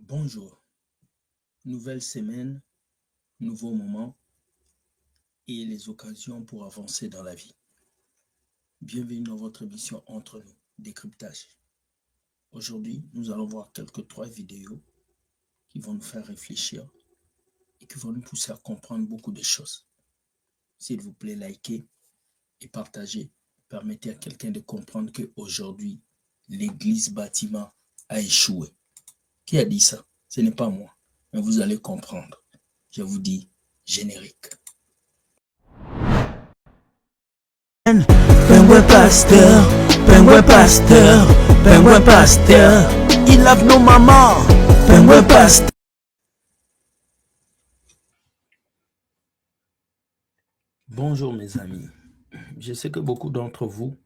Bonjour, nouvelle semaine, nouveau moment et les occasions pour avancer dans la vie. Bienvenue dans votre émission Entre nous, décryptage. Aujourd'hui, nous allons voir trois vidéos qui vont nous faire réfléchir et qui vont nous pousser à comprendre beaucoup de choses. S'il vous plaît, likez et partagez. Permettez à quelqu'un de comprendre qu'aujourd'hui, l'église bâtiment a échoué. Qui a dit ça? Ce n'est pas moi, mais vous allez comprendre. Je vous dis générique. Pengouin pasteur, il lave nos mamans, pengouin pasteur. Bonjour mes amis, je sais que beaucoup d'entre vous,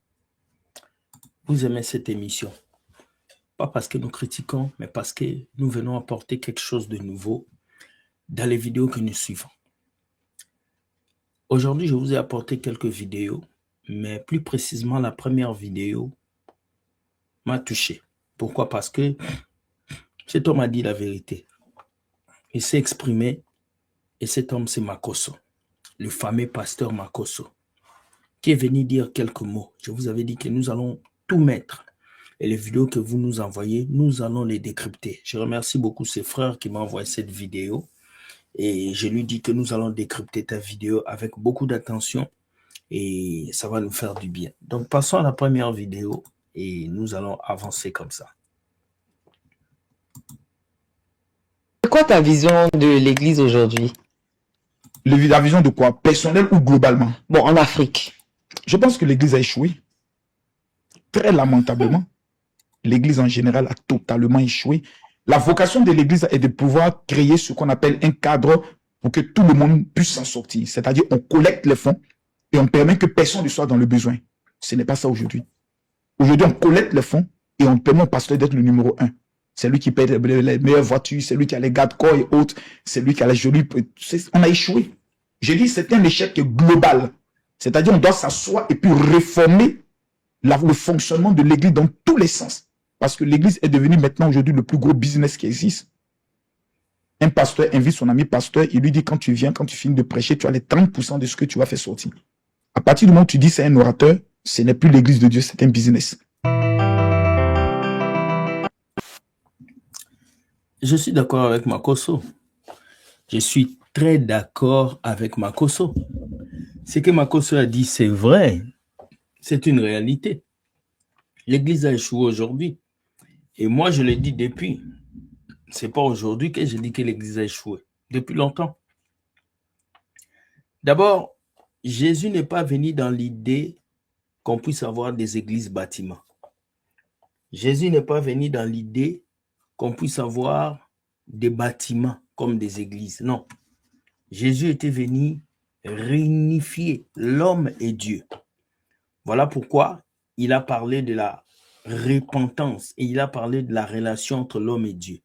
vous aimez cette émission. Pas parce que nous critiquons, mais parce que nous venons apporter quelque chose de nouveau dans les vidéos que nous suivons. Aujourd'hui, je vous ai apporté quelques vidéos, mais plus précisément, la première vidéo m'a touché. Pourquoi? Parce que cet homme a dit la vérité. Il s'est exprimé et cet homme, c'est Makosso, le fameux pasteur Makosso, qui est venu dire quelques mots. Je vous avais dit que nous allons tout mettre. Et les vidéos que vous nous envoyez, nous allons les décrypter. Je remercie beaucoup ses frères qui m'ont envoyé cette vidéo. Et je lui dis que nous allons décrypter ta vidéo avec beaucoup d'attention. Et ça va nous faire du bien. Donc, passons à la première vidéo. Et nous allons avancer comme ça. C'est quoi ta vision de l'Église aujourd'hui? La vision de quoi? Personnelle ou globalement? Bon, en Afrique. Je pense que l'Église a échoué. Très lamentablement. L'Église en général a totalement échoué. La vocation de l'Église est de pouvoir créer ce qu'on appelle un cadre pour que tout le monde puisse s'en sortir. C'est-à-dire on collecte les fonds et on permet que personne ne soit dans le besoin. Ce n'est pas ça aujourd'hui. Aujourd'hui, on collecte les fonds et on permet au pasteur d'être le numéro 1. C'est lui qui paye les meilleures voitures, c'est lui qui a les garde-corps et autres, c'est lui qui a les jolies... On a échoué. J'ai dit c'est un échec global. C'est-à-dire on doit s'asseoir et puis réformer le fonctionnement de l'Église dans tous les sens. Parce que l'Église est devenue maintenant aujourd'hui le plus gros business qui existe. Un pasteur invite son ami pasteur, il lui dit quand tu viens, quand tu finis de prêcher, tu as les 30% de ce que tu vas faire sortir. À partir du moment où tu dis c'est un orateur, ce n'est plus l'Église de Dieu, c'est un business. Je suis d'accord avec Makosso. Je suis très d'accord avec Makosso. Ce que Makosso a dit, c'est vrai. C'est une réalité. L'Église a échoué aujourd'hui. Et moi, je l'ai dit depuis. C'est pas aujourd'hui que je dis que l'Église a échoué. Depuis longtemps. D'abord, Jésus n'est pas venu dans l'idée qu'on puisse avoir des églises bâtiments. Jésus n'est pas venu dans l'idée qu'on puisse avoir des bâtiments comme des églises. Non. Jésus était venu réunifier l'homme et Dieu. Voilà pourquoi il a parlé de la repentance et il a parlé de la relation entre l'homme et Dieu.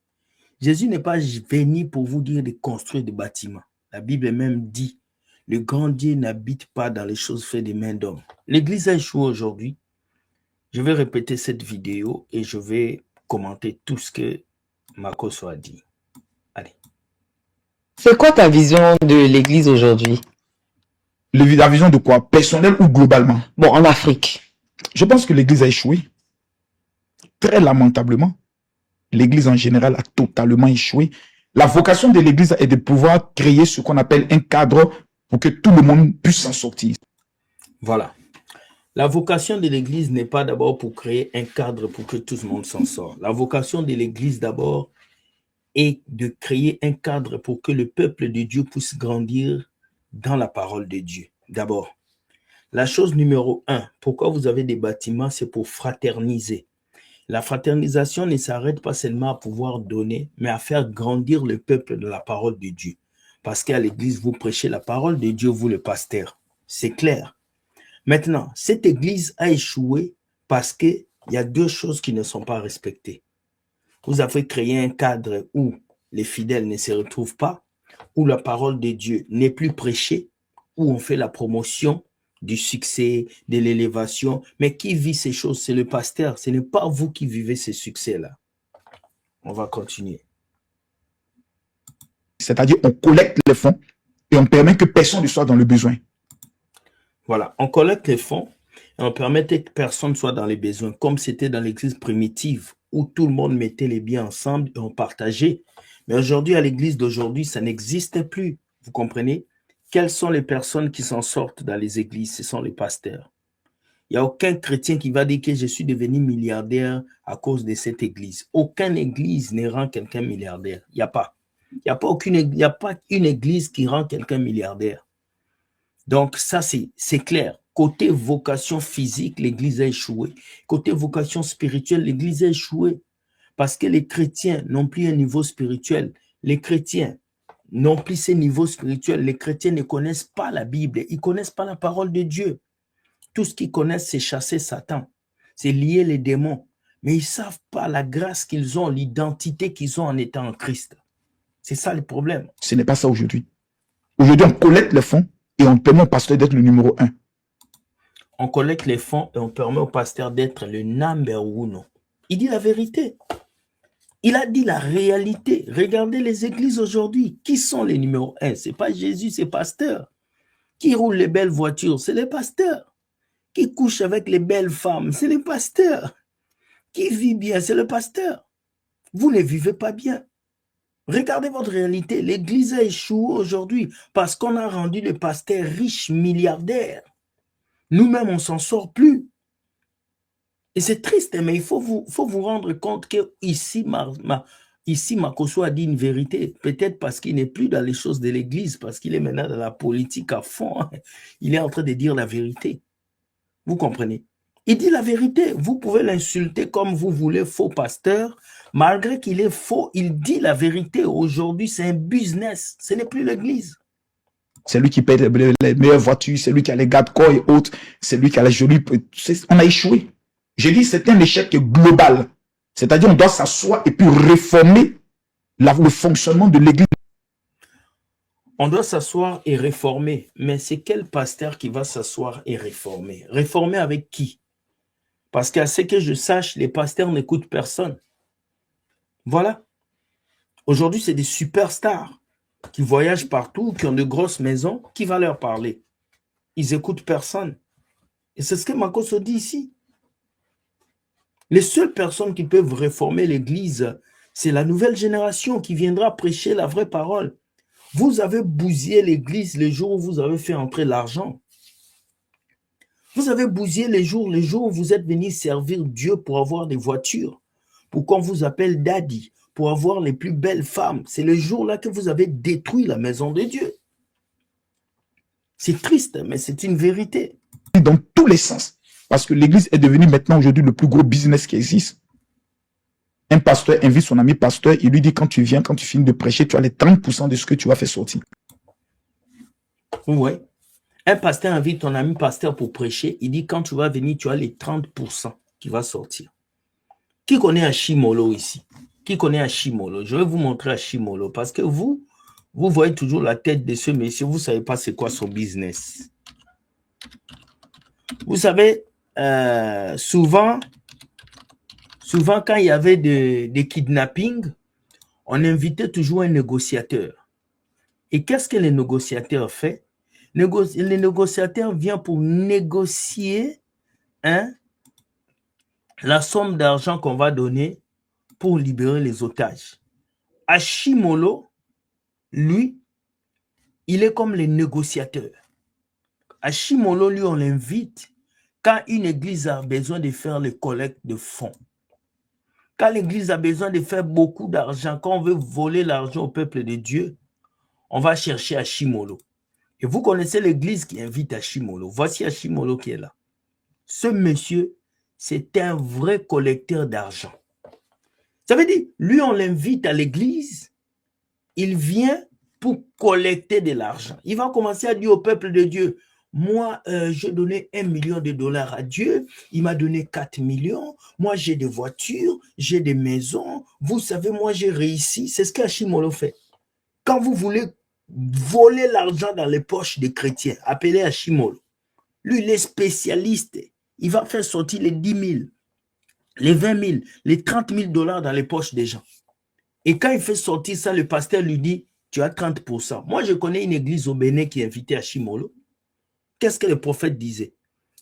Jésus n'est pas venu pour vous dire de construire des bâtiments. La Bible même dit, le grand Dieu n'habite pas dans les choses faites des mains d'hommes. L'Église a échoué aujourd'hui. Je vais répéter cette vidéo et je vais commenter tout ce que Makosso a dit. Allez. C'est quoi ta vision de l'Église aujourd'hui? La vision de quoi? Personnelle ou globalement? Bon, en Afrique. Je pense que l'Église a échoué. Très lamentablement. L'Église en général a totalement échoué. La vocation de l'Église est de pouvoir créer ce qu'on appelle un cadre pour que tout le monde puisse s'en sortir. Voilà. La vocation de l'Église n'est pas d'abord pour créer un cadre pour que tout le monde s'en sorte. La vocation de l'Église d'abord est de créer un cadre pour que le peuple de Dieu puisse grandir dans la parole de Dieu. D'abord, la chose numéro 1, pourquoi vous avez des bâtiments, c'est pour fraterniser. La fraternisation ne s'arrête pas seulement à pouvoir donner, mais à faire grandir le peuple de la parole de Dieu. Parce qu'à l'église, vous prêchez la parole de Dieu, vous le pasteur. C'est clair. Maintenant, cette église a échoué parce qu'il y a deux choses qui ne sont pas respectées. Vous avez créé un cadre où les fidèles ne se retrouvent pas, où la parole de Dieu n'est plus prêchée, où on fait la promotion du succès, de l'élévation. Mais qui vit ces choses? C'est le pasteur. Ce n'est pas vous qui vivez ces succès-là. On va continuer. c'est-à-dire on collecte les fonds et on permet que personne ne soit dans le besoin. Voilà, on collecte les fonds et on permet que personne ne soit dans les besoins, comme c'était dans l'église primitive, où tout le monde mettait les biens ensemble et on partageait. Mais aujourd'hui, à l'église d'aujourd'hui, ça n'existe plus. Vous comprenez? Quelles sont les personnes qui s'en sortent dans les églises? Ce sont les pasteurs. Il n'y a aucun chrétien qui va dire que je suis devenu milliardaire à cause de cette église. Aucune église ne rend quelqu'un milliardaire. Il n'y a pas. Il n'y a pas une église qui rend quelqu'un milliardaire. Donc ça, c'est clair. Côté vocation physique, l'église a échoué. Côté vocation spirituelle, l'église a échoué. Parce que les chrétiens n'ont plus un niveau spirituel. Les chrétiens n'ont plus ce niveau spirituel. Les chrétiens ne connaissent pas la Bible. Ils ne connaissent pas la parole de Dieu. Tout ce qu'ils connaissent, c'est chasser Satan. C'est lier les démons. Mais ils ne savent pas la grâce qu'ils ont, l'identité qu'ils ont en étant en Christ. C'est ça le problème. Ce n'est pas ça aujourd'hui. Aujourd'hui, on collecte les fonds et on permet au pasteur d'être le numéro 1. On collecte les fonds et on permet au pasteur d'être le number one. Il dit la vérité. Il a dit la réalité. Regardez les églises aujourd'hui. Qui sont les numéros 1? Ce n'est pas Jésus, c'est pasteur. Qui roule les belles voitures? C'est les pasteurs. Qui couche avec les belles femmes? C'est les pasteurs. Qui vit bien? C'est le pasteur. Vous ne vivez pas bien. Regardez votre réalité. L'église a échoué aujourd'hui parce qu'on a rendu les pasteurs riches, milliardaires. Nous-mêmes, on ne s'en sort plus. Et c'est triste, mais il faut vous rendre compte que ici Makosso a dit une vérité. Peut-être parce qu'il n'est plus dans les choses de l'église, parce qu'il est maintenant dans la politique à fond. Il est en train de dire la vérité. Vous comprenez? Il dit la vérité. Vous pouvez l'insulter comme vous voulez, faux pasteur. Malgré qu'il est faux, il dit la vérité. Aujourd'hui, c'est un business. Ce n'est plus l'église. C'est lui qui paye les meilleures voitures, c'est lui qui a les garde-corps et autres, c'est lui qui a les jolies... On a échoué. J'ai dit c'est un échec global. C'est-à-dire on doit s'asseoir et puis réformer le fonctionnement de l'église. On doit s'asseoir et réformer. Mais c'est quel pasteur qui va s'asseoir et réformer? Réformer avec qui? Parce qu'à ce que je sache, les pasteurs n'écoutent personne. Voilà. Aujourd'hui, c'est des superstars qui voyagent partout, qui ont de grosses maisons. Qui va leur parler? Ils n'écoutent personne. Et c'est ce que Makosso dit ici. Les seules personnes qui peuvent réformer l'église, c'est la nouvelle génération qui viendra prêcher la vraie parole. Vous avez bousillé l'église les jours où vous avez fait entrer l'argent. Vous avez bousillé les jours où vous êtes venu servir Dieu pour avoir des voitures, pour qu'on vous appelle daddy, pour avoir les plus belles femmes. C'est le jour-là que vous avez détruit la maison de Dieu. C'est triste, mais c'est une vérité. Dans tous les sens. Parce que l'église est devenue maintenant aujourd'hui le plus gros business qui existe. Un pasteur invite son ami pasteur, il lui dit quand tu viens, quand tu finis de prêcher, tu as les 30% de ce que tu vas faire sortir. Oui. Un pasteur invite ton ami pasteur pour prêcher, il dit quand tu vas venir, tu as les 30% qui va sortir. Qui connaît Ashimolo ici? Qui connaît Ashimolo? Je vais vous montrer Ashimolo parce que vous voyez toujours la tête de ce monsieur, vous ne savez pas c'est quoi son business. Vous savez, souvent quand il y avait des kidnappings, on invitait toujours un négociateur. Et qu'est-ce que le négociateur fait? Le négociateur vient pour négocier la somme d'argent qu'on va donner pour libérer les otages. Ashimolo, lui, il est comme le négociateur. Ashimolo, lui, on l'invite quand une église a besoin de faire les collectes de fonds. Quand l'église a besoin de faire beaucoup d'argent, quand on veut voler l'argent au peuple de Dieu, on va chercher Ashimolo. Et vous connaissez l'église qui invite Ashimolo. Voici Ashimolo qui est là. Ce monsieur, c'est un vrai collecteur d'argent. Ça veut dire, lui, on l'invite à l'église, il vient pour collecter de l'argent. Il va commencer à dire au peuple de Dieu, moi, j'ai donné $1 million à Dieu, il m'a donné 4 millions, moi j'ai des voitures, j'ai des maisons, vous savez, moi j'ai réussi. C'est ce qu'Ashimolo fait. Quand vous voulez voler l'argent dans les poches des chrétiens, appelez Ashimolo. Lui, il est spécialiste. Il va faire sortir les 10 000, les 20 000, les 30 000 $ dans les poches des gens. Et quand il fait sortir ça, le pasteur lui dit, tu as 30%. Moi, je connais une église au Bénin qui est invitée à Chimolo. Qu'est-ce que le prophète disait?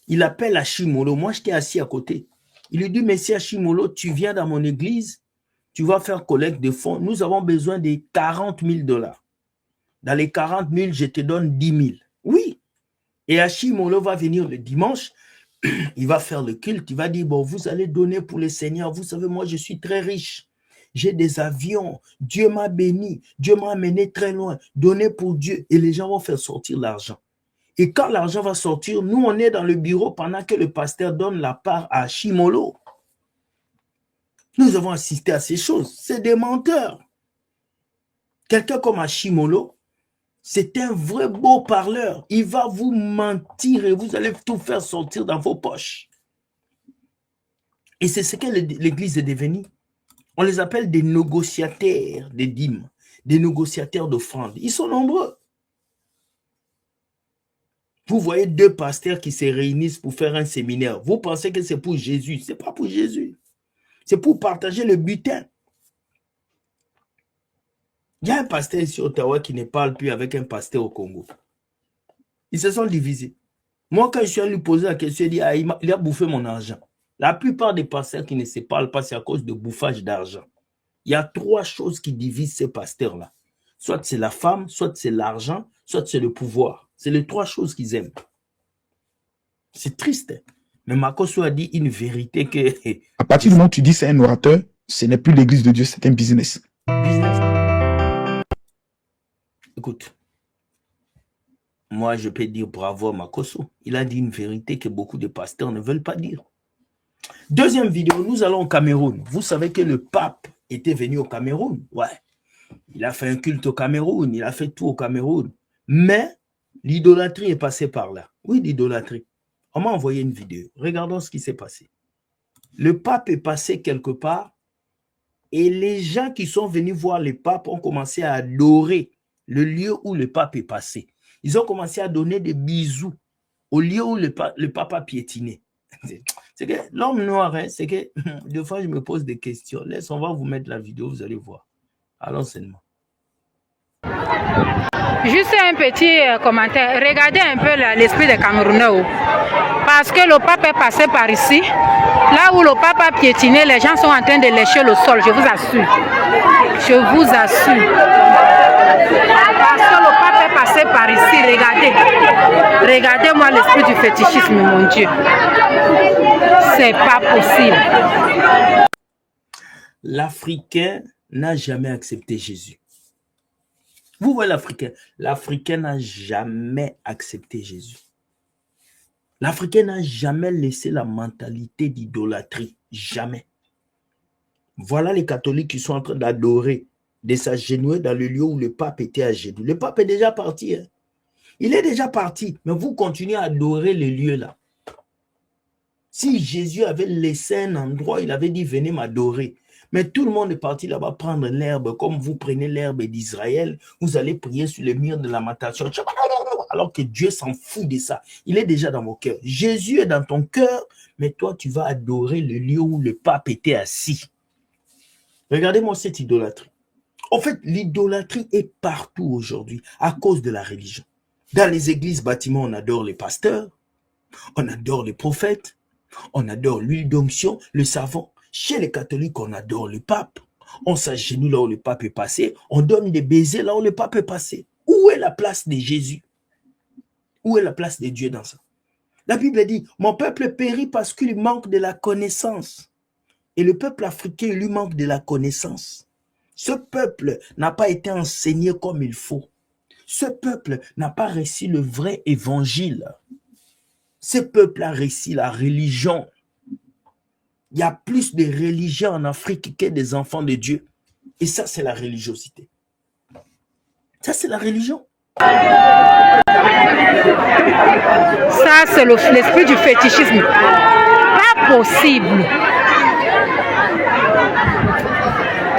Il appelle à Chimolo. Moi, j'étais assis à côté. Il lui dit, Messie à Chimolo, tu viens dans mon église, tu vas faire collecte de fonds. Nous avons besoin de 40 000 $. Dans les 40 000, je te donne 10 000. Oui. Et Hachimolo va venir le dimanche, il va faire le culte, il va dire, bon, vous allez donner pour le Seigneur. Vous savez, moi, je suis très riche. J'ai des avions. Dieu m'a béni. Dieu m'a amené très loin. Donnez pour Dieu. Et les gens vont faire sortir l'argent. Et quand l'argent va sortir, nous, on est dans le bureau pendant que le pasteur donne la part à Hachimolo. Nous avons assisté à ces choses. C'est des menteurs. Quelqu'un comme Hachimolo, c'est un vrai beau parleur. Il va vous mentir et vous allez tout faire sortir dans vos poches. Et c'est ce que l'Église est devenue. On les appelle des négociateurs des dîmes, des négociateurs d'offrandes. Ils sont nombreux. Vous voyez deux pasteurs qui se réunissent pour faire un séminaire. Vous pensez que c'est pour Jésus. Ce n'est pas pour Jésus. C'est pour partager le butin. Il y a un pasteur ici à Ottawa qui ne parle plus avec un pasteur au Congo. Ils se sont divisés. Moi, quand je suis allé lui poser la question, il dit, ah, il a bouffé mon argent. La plupart des pasteurs qui ne se parlent pas, c'est à cause de bouffage d'argent. Il y a trois choses qui divisent ces pasteurs-là. Soit c'est la femme, soit c'est l'argent, soit c'est le pouvoir. C'est les trois choses qu'ils aiment. C'est triste. Mais Makoso a dit une vérité que... À partir du moment où tu dis c'est un orateur, ce n'est plus l'église de Dieu, c'est un business. Écoute, moi je peux dire bravo à Makoso. Il a dit une vérité que beaucoup de pasteurs ne veulent pas dire. Deuxième vidéo, nous allons au Cameroun. Vous savez que le pape était venu au Cameroun. Ouais. Il a fait un culte au Cameroun, il a fait tout au Cameroun. Mais l'idolâtrie est passée par là. Oui, l'idolâtrie. On m'a envoyé une vidéo. Regardons ce qui s'est passé. Le pape est passé quelque part et les gens qui sont venus voir le pape ont commencé à adorer le lieu où le pape est passé. Ils ont commencé à donner des bisous au lieu où le pape a piétiné. C'est que l'homme noir, hein, c'est que des fois je me pose des questions. Laisse, on va vous mettre la vidéo, vous allez voir. Allons seulement. Juste un petit commentaire. Regardez un peu l'esprit des Camerounais. Parce que le pape est passé par ici. Là où le pape a piétiné, les gens sont en train de lécher le sol. Je vous assure. Je vous assure. Parce que le pape est passé par ici. Regardez. Regardez-moi l'esprit du fétichisme, mon Dieu. C'est pas possible. L'Africain n'a jamais accepté Jésus. Vous voyez l'Africain. L'Africain n'a jamais accepté Jésus. L'Africain n'a jamais laissé la mentalité d'idolâtrie. Jamais. Voilà les catholiques qui sont en train d'adorer, de s'agenouiller dans le lieu où le pape était à genoux. Le pape est déjà parti. Hein. Il est déjà parti. Mais vous continuez à adorer le lieu là. Si Jésus avait laissé un endroit, il avait dit, venez m'adorer. Mais tout le monde est parti là-bas prendre l'herbe, comme vous prenez l'herbe d'Israël, vous allez prier sur le mur de lamentation. Alors que Dieu s'en fout de ça. Il est déjà dans vos cœurs. Jésus est dans ton cœur, mais toi, tu vas adorer le lieu où le pape était assis. Regardez-moi cette idolâtrie. En fait, l'idolâtrie est partout aujourd'hui à cause de la religion. Dans les églises, bâtiments, on adore les pasteurs, on adore les prophètes, on adore l'huile d'onction, le savon. Chez les catholiques, on adore le pape. On s'agenouille là où le pape est passé. On donne des baisers là où le pape est passé. Où est la place de Jésus? Où est la place de Dieu dans ça? La Bible dit, mon peuple périt parce qu'il manque de la connaissance. Et le peuple africain, il lui manque de la connaissance. Ce peuple n'a pas été enseigné comme il faut. Ce peuple n'a pas reçu le vrai évangile. Ce peuple a reçu la religion. Il y a plus de religions en Afrique que des enfants de Dieu. Et ça, c'est la religiosité. Ça, c'est la religion. Ça, c'est l'esprit du fétichisme. Pas possible.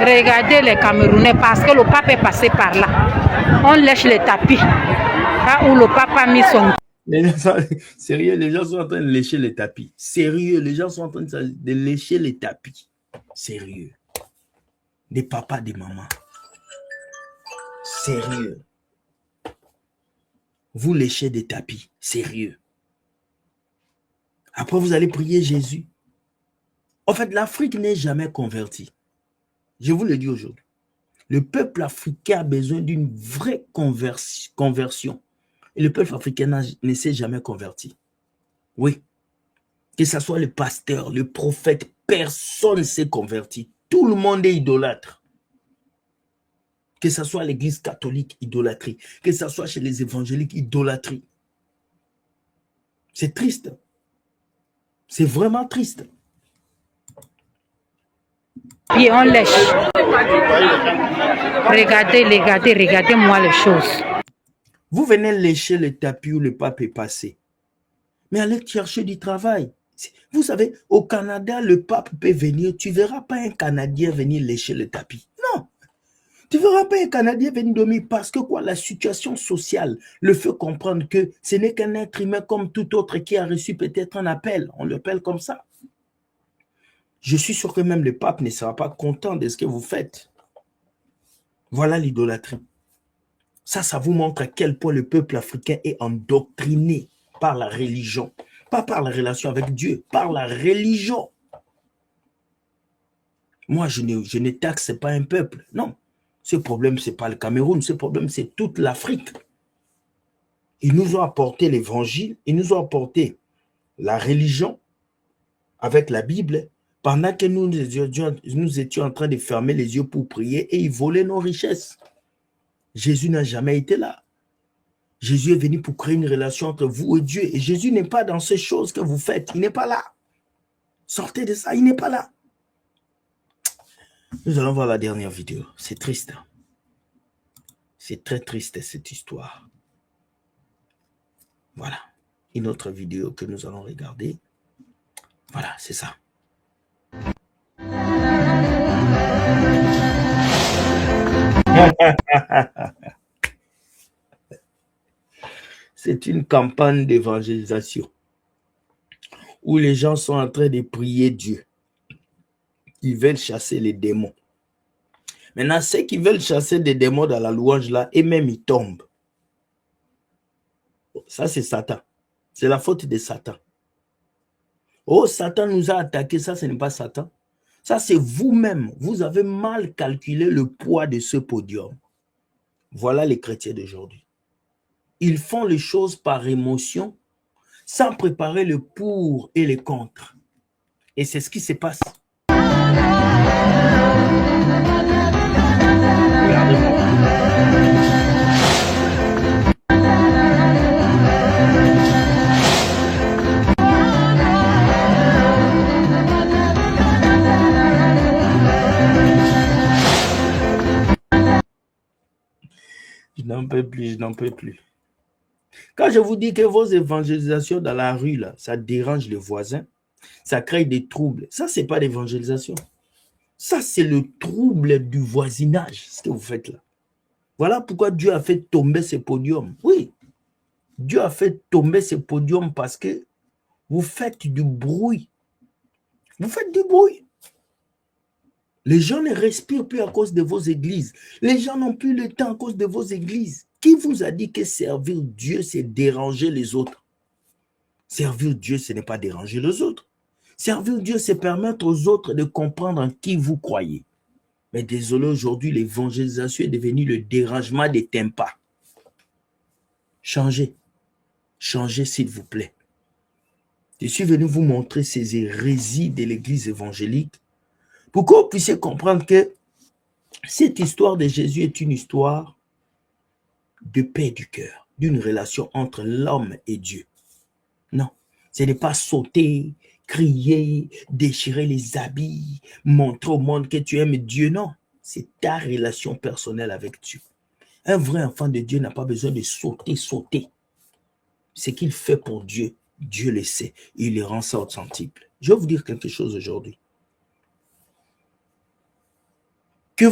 Regardez les Camerounais, parce que le pape est passé par là. On lèche les tapis. Là où le pape a mis son... Sérieux, les gens sont en train de lécher les tapis. Sérieux, les gens sont en train de lécher les tapis. Sérieux. Des papas, des mamans. Sérieux. Vous léchez des tapis. Sérieux. Après, vous allez prier Jésus. En fait, l'Afrique n'est jamais convertie. Je vous le dis aujourd'hui. Le peuple africain a besoin d'une vraie conversion. Et le peuple africain ne s'est jamais converti. Oui. Que ce soit le pasteur, le prophète, personne ne s'est converti. Tout le monde est idolâtre. Que ce soit l'église catholique, idolâtrie. Que ce soit chez les évangéliques, idolâtrie. C'est triste. C'est vraiment triste. Puis on lèche. Regardez-moi les choses. Vous venez lécher le tapis où le pape est passé. Mais allez chercher du travail. Vous savez, au Canada, le pape peut venir. Tu ne verras pas un Canadien venir lécher le tapis. Non. Tu ne verras pas un Canadien venir dormir parce que quoi, la situation sociale le fait comprendre que ce n'est qu'un être humain comme tout autre qui a reçu peut-être un appel. On l'appelle comme ça. Je suis sûr que même le pape ne sera pas content de ce que vous faites. Voilà l'idolâtrie. Ça vous montre à quel point le peuple africain est endoctriné par la religion. Pas par la relation avec Dieu, par la religion. Moi, je ne taxe pas un peuple. Non. Ce problème, ce n'est pas le Cameroun. Ce problème, c'est toute l'Afrique. Ils nous ont apporté l'évangile. Ils nous ont apporté la religion avec la Bible pendant que nous étions en train de fermer les yeux pour prier et ils volaient nos richesses. Jésus n'a jamais été là. Jésus est venu pour créer une relation entre vous et Dieu. Et Jésus n'est pas dans ces choses que vous faites. Il n'est pas là. Sortez de ça, il n'est pas là. Nous allons voir la dernière vidéo. C'est triste. C'est très triste cette histoire. Voilà. Une autre vidéo que nous allons regarder. Voilà, c'est ça. C'est une campagne d'évangélisation où les gens sont en train de prier Dieu. Ils veulent chasser les démons. Maintenant, ceux qui veulent chasser des démons dans la louange là, et même ils tombent. Ça, c'est Satan. C'est la faute de Satan. Oh, Satan nous a attaqués. Ça, ce n'est pas Satan. Ça, c'est vous-même. Vous avez mal calculé le poids de ce podium. Voilà les chrétiens d'aujourd'hui. Ils font les choses par émotion, sans préparer le pour et le contre. Et c'est ce qui se passe. Regardez-moi. Je n'en peux plus, je n'en peux plus. Quand je vous dis que vos évangélisations dans la rue, là, ça dérange les voisins, ça crée des troubles. Ça, ce n'est pas l'évangélisation. Ça, c'est le trouble du voisinage, ce que vous faites là. Voilà pourquoi Dieu a fait tomber ce podium. Oui, Dieu a fait tomber ce podium parce que vous faites du bruit. Vous faites du bruit. Les gens ne respirent plus à cause de vos églises. Les gens n'ont plus le temps à cause de vos églises. Qui vous a dit que servir Dieu, c'est déranger les autres? Servir Dieu, ce n'est pas déranger les autres. Servir Dieu, c'est permettre aux autres de comprendre en qui vous croyez. Mais désolé, aujourd'hui, l'évangélisation est devenue le dérangement des tympans. Changez. Changez, s'il vous plaît. Je suis venu vous montrer ces hérésies de l'église évangélique pour que vous puissiez comprendre que cette histoire de Jésus est une histoire de paix du cœur, d'une relation entre l'homme et Dieu. Non, ce n'est pas sauter, crier, déchirer les habits, montrer au monde que tu aimes Dieu. Non, c'est ta relation personnelle avec Dieu. Un vrai enfant de Dieu n'a pas besoin de sauter. Ce qu'il fait pour Dieu, Dieu le sait. Il le rend ça authentique. Je vais vous dire quelque chose aujourd'hui. Que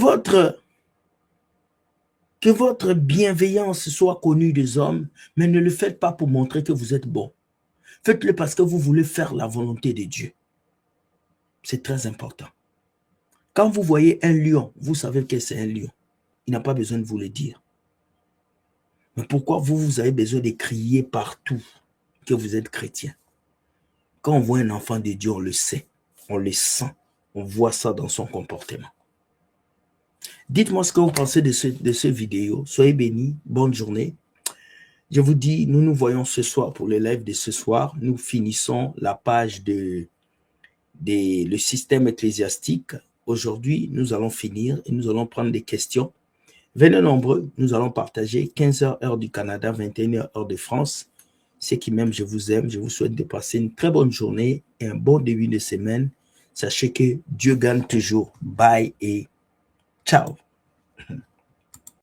votre bienveillance soit connue des hommes, mais ne le faites pas pour montrer que vous êtes bon. Faites-le parce que vous voulez faire la volonté de Dieu. C'est très important. Quand vous voyez un lion, vous savez que c'est un lion. Il n'a pas besoin de vous le dire. Mais pourquoi vous avez besoin de crier partout que vous êtes chrétien? Quand on voit un enfant de Dieu, on le sait, on le sent, on voit ça dans son comportement. Dites-moi ce que vous pensez de ce vidéo. Soyez bénis, bonne journée. Je vous dis, nous nous voyons ce soir pour le live de ce soir. Nous finissons la page le système ecclésiastique. Aujourd'hui, nous allons finir et nous allons prendre des questions. Venez nombreux, nous allons partager 15h heure du Canada, 21h heure de France. Ceux qui m'aiment, je vous aime. Je vous souhaite de passer une très bonne journée et un bon début de semaine. Sachez que Dieu gagne toujours. Bye et ciao.